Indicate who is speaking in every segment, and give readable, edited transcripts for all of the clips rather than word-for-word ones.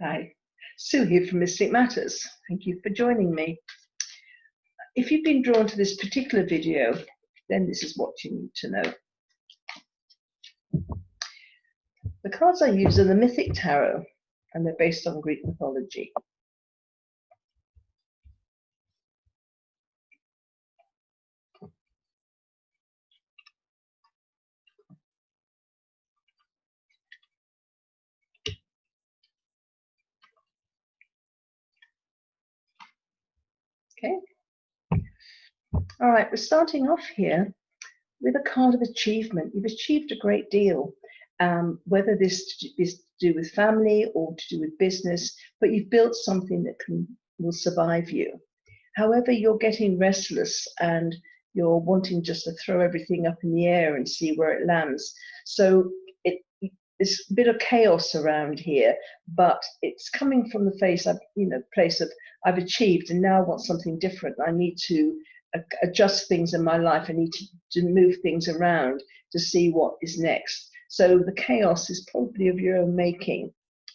Speaker 1: Hi, Sue here from Mystic Matters. Thank you for joining me. If you've been drawn to this particular video, then this is what you need to know. The cards I use are the Mythic Tarot, and they're based on Greek mythology. Okay. All right, we're starting off here with a card of achievement. You've achieved a great deal, whether this is to do with family or to do with business, but you've built something that will survive you. However, you're getting restless and you're wanting just to throw everything up in the air and see where it lands. So it's a bit of chaos around here, but it's coming from the place of I've achieved and now I want something different. I need to adjust things in my life. I need to move things around to see what is next. So the chaos is probably of your own making,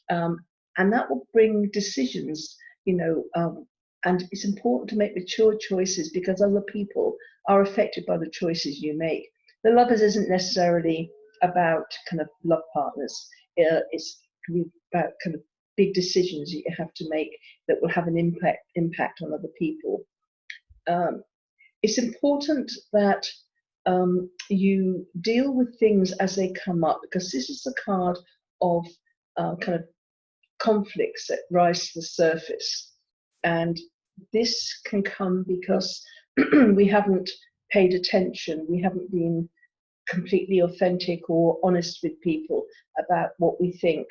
Speaker 1: and that will bring decisions, and it's important to make mature choices because other people are affected by the choices you make. The Lovers isn't necessarily about kind of love partners. It's about kind of big decisions that you have to make that will have an impact on other people. It's important that you deal with things as they come up, because this is a card of kind of conflicts that rise to the surface. And this can come because we haven't paid attention, we haven't been completely authentic or honest with people about what we think.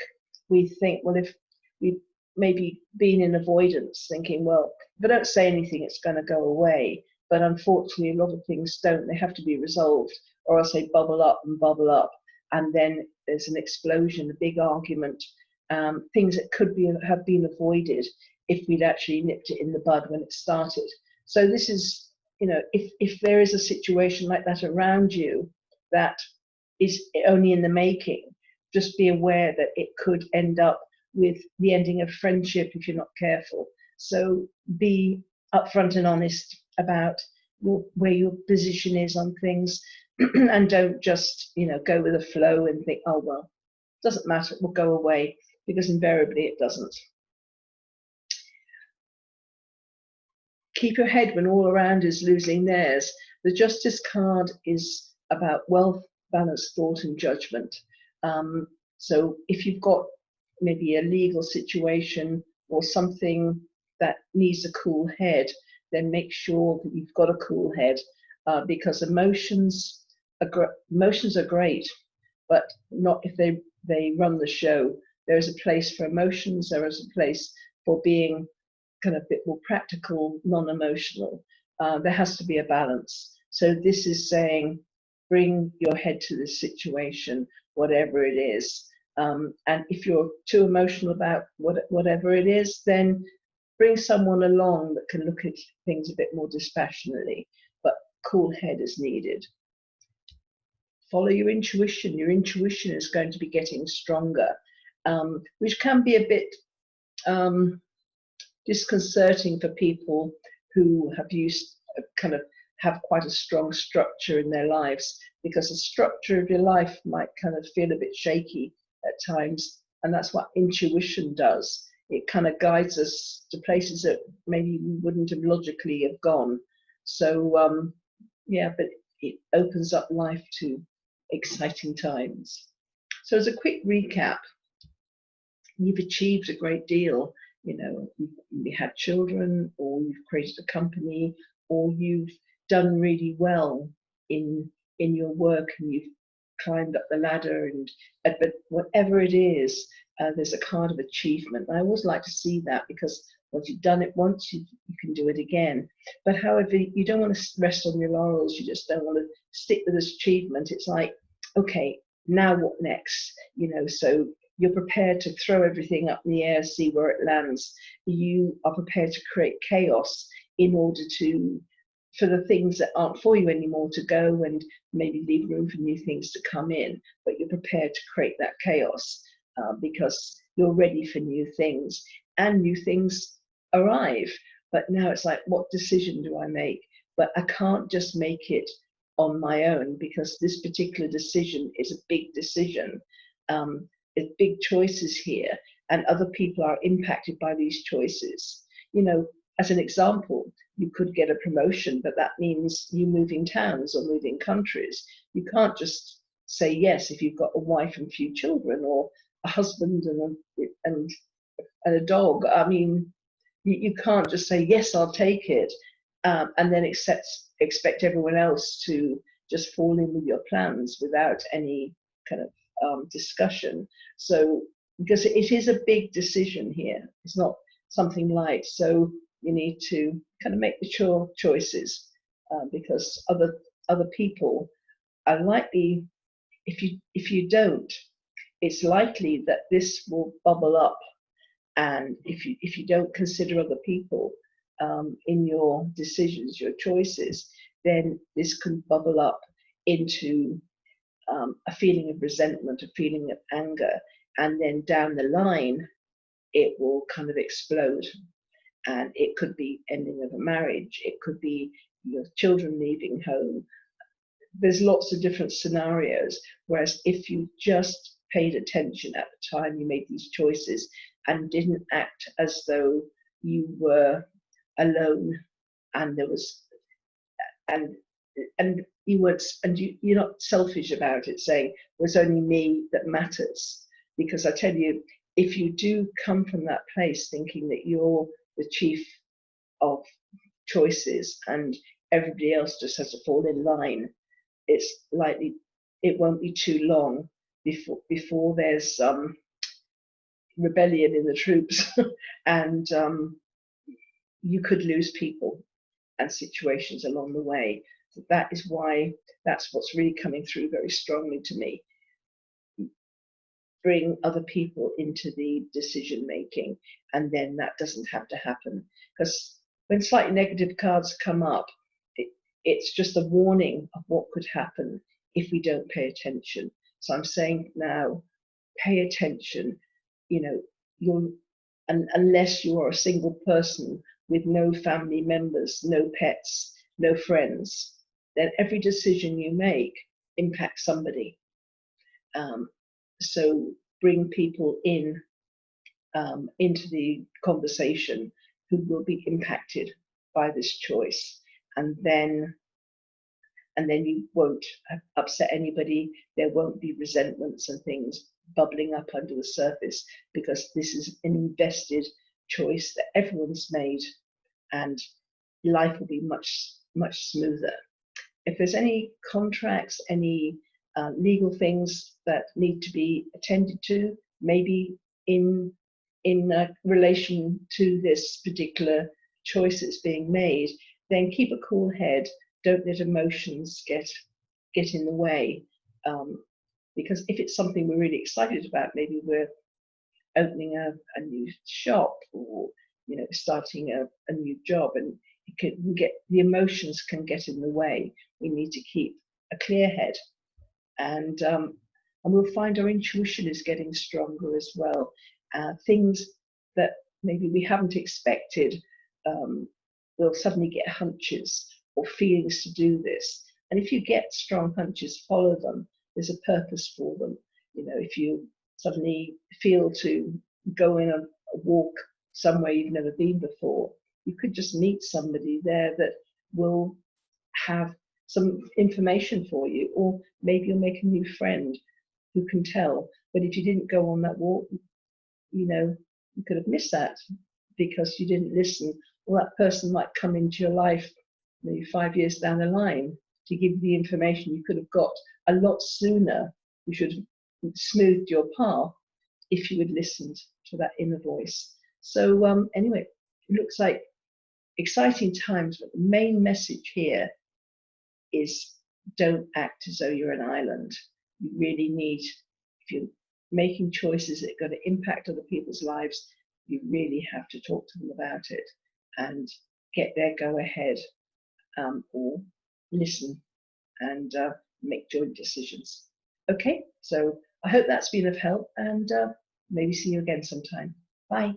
Speaker 1: We think, well, if we've maybe been in avoidance, thinking, well, if I don't say anything, it's going to go away. But unfortunately, a lot of things don't. They have to be resolved, or else they bubble up, and then there's an explosion, a big argument, things that could have been avoided if we'd actually nipped it in the bud when it started. So this is, if there is a situation like that around you that is only in the making, just be aware that it could end up with the ending of friendship if you're not careful. So be upfront and honest about where your position is on things, and don't just go with the flow and think, oh well, doesn't matter, it will go away, because invariably it doesn't. Keep your head when all around is losing theirs. The Justice card is about wealth, balance, thought, and judgment. So if you've got maybe a legal situation or something that needs a cool head, then make sure that you've got a cool head, because emotions are great, but not if they run the show. There is a place for emotions. There is a place for being kind of a bit more practical, non-emotional. There has to be a balance. So this is saying, bring your head to the situation, whatever it is. And if you're too emotional about whatever it is, then bring someone along that can look at things a bit more dispassionately, but cool head is needed. Follow your intuition. Your intuition is going to be getting stronger, which can be a bit disconcerting for people who have quite a strong structure in their lives, because the structure of your life might kind of feel a bit shaky at times, and that's what intuition does. It kind of guides us to places that maybe we wouldn't have logically have gone. So yeah, but it opens up life to exciting times. So as a quick recap, you've achieved a great deal. You've had children, or you've created a company, or you've done really well in your work, and you've climbed up the ladder, but whatever it is, there's a card of achievement. I always like to see that, because once you've done it once, you can do it again. But however, you don't want to rest on your laurels. You just don't want to stick with this achievement. It's like, okay, now what next? So you're prepared to throw everything up in the air, see where it lands. You are prepared to create chaos in order for the things that aren't for you anymore to go, and maybe leave room for new things to come in. But you're prepared to create that chaos, because you're ready for new things, and new things arrive. But now it's like, what decision do I make? But I can't just make it on my own, because this particular decision is a big decision. It's big choices here, and other people are impacted by these choices. You know, as an example, you could get a promotion, but that means you moving towns or moving countries. You can't just say yes if you've got a wife and few children, or a husband and a dog. I mean, you can't just say yes, I'll take it, and then expect everyone else to just fall in with your plans without any kind of discussion. So, because it is a big decision here, it's not something light. So you need to kind of make mature choices, because other people are likely, if you don't, it's likely that this will bubble up. And if you don't consider other people in your decisions, your choices, then this can bubble up into a feeling of resentment, a feeling of anger, and then down the line, it will kind of explode. And it could be ending of a marriage, it could be your children leaving home. There's lots of different scenarios. Whereas if you just paid attention at the time you made these choices and didn't act as though you were alone, and there was, and you weren't, and you're not selfish about it, saying well, it's only me that matters. Because I tell you, if you do come from that place thinking that you're the chief of choices and everybody else just has to fall in line, it's likely it won't be too long before there's rebellion in the troops, and you could lose people and situations along the way. So that is why, that's what's really coming through very strongly to me. Bring other people into the decision making, and then that doesn't have to happen. Because when slightly negative cards come up, it's just a warning of what could happen if we don't pay attention. So I'm saying now, pay attention. You know, unless you are a single person with no family members, no pets, no friends, then every decision you make impacts somebody. So bring people in into the conversation who will be impacted by this choice, and then you won't upset anybody. There won't be resentments and things bubbling up under the surface, because this is an invested choice that everyone's made, and life will be much smoother. If there's any contracts, any legal things that need to be attended to, maybe in relation to this particular choice that's being made, then keep a cool head. Don't let emotions get in the way. Because if it's something we're really excited about, maybe we're opening a new shop, or starting a new job, and the emotions can get in the way. We need to keep a clear head, and we'll find our intuition is getting stronger as well. Things that maybe we haven't expected, we'll suddenly get hunches or feelings to do this. And if you get strong hunches, follow them. There's a purpose for them. If you suddenly feel to go in a walk somewhere you've never been before, you could just meet somebody there that will have some information for you, or maybe you'll make a new friend who can tell. But if you didn't go on that walk, you could have missed that because you didn't listen. Well, that person might come into your life maybe 5 years down the line to give you the information you could have got a lot sooner. You should have smoothed your path if you had listened to that inner voice. So anyway, it looks like exciting times, but the main message here is don't act as though you're an island. You really need, if you're making choices that are going to impact other people's lives, you really have to talk to them about it and get their go ahead, or listen and make joint decisions. Okay, so I hope that's been of help, and Maybe see you again sometime. Bye.